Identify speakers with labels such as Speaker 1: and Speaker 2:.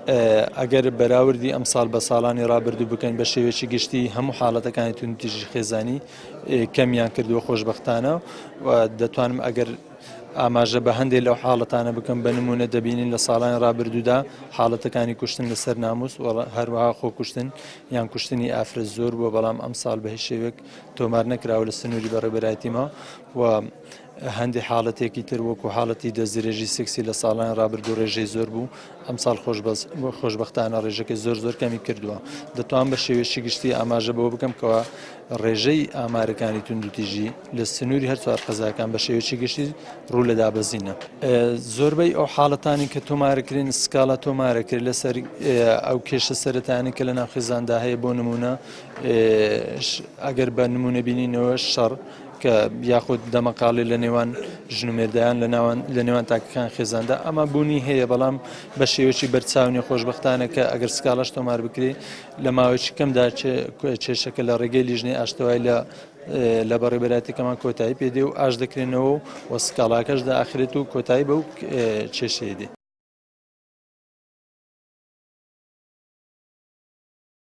Speaker 1: ئەگەر بەراوردی ئەم ساڵ بە ساڵانی ڕابردوو بکەین بە شێوێکی گشتی هەموو حاڵەتەکانی توندوتیژی خێزانی کەمیان کردووە خۆشبەختانە و دەتوانم ئەگەر ئاماژە بە هەندێک لەو حاڵەتانە بکەم بە نمونە دەبینین لە ساڵانی ڕابردوودا حاڵەتەکانی کوشتن لەسەر ناموس هەروەها خۆکوشتن یان کوشتنی ئافرەت زۆر بووە بەڵام ئەم ساڵ بە هیچ شێوێک تۆمار نەکراوە لە سنووری بەڕێوەبەرایەتیمە و هەندێک حاڵەتێکی تر وەکو حاڵەتی دەستدرێژی سێکسی لە ساڵانی ڕابردوو ڕێژەی زۆر بوو ئەم ساڵ خۆشبەختانە ڕێژەکەی زۆر کەمی کردووە دەتوان بە شێوێکی گشتی ئاماژە بەوە بکەم کەەوە ڕێژەی ئامارەکانی توندوتیژی لە سنووری هەر چوار قەزاکان بە شێوێکی گشتی ڕوو لە دابەزینە زۆربەی ئەو حاڵەتانی کە تۆمارەکرێن سکاڵا تۆمارەکرد لەسەر ئەو کێشە سەرەتانی کە لە ناو خێزاندا هەیە بۆ نمونە ئەگەر بە نمونە بینینەوە شەڕ کە یاخود دەمەقاڵی لە نێوان ژنومێردایان لە نێوان تاکەکان خێزاندا ئەمە بوونی هەیە بەڵام بە شێوەی بەرچاونی خۆشبەختانە کە ئەگەر سکاڵاش تۆمار بکرێ لە ماوەیەکی کەمدا کێشەکە لە ڕێگەی لیژنەی ئاشتەوای لە بەڕێوەبەرایەتیەکەمان کۆتایی پێدێ و ئاش دەکرێنەوە و سکاڵاکەش داخرێت و کۆتایی بەو کێشەیە دێ.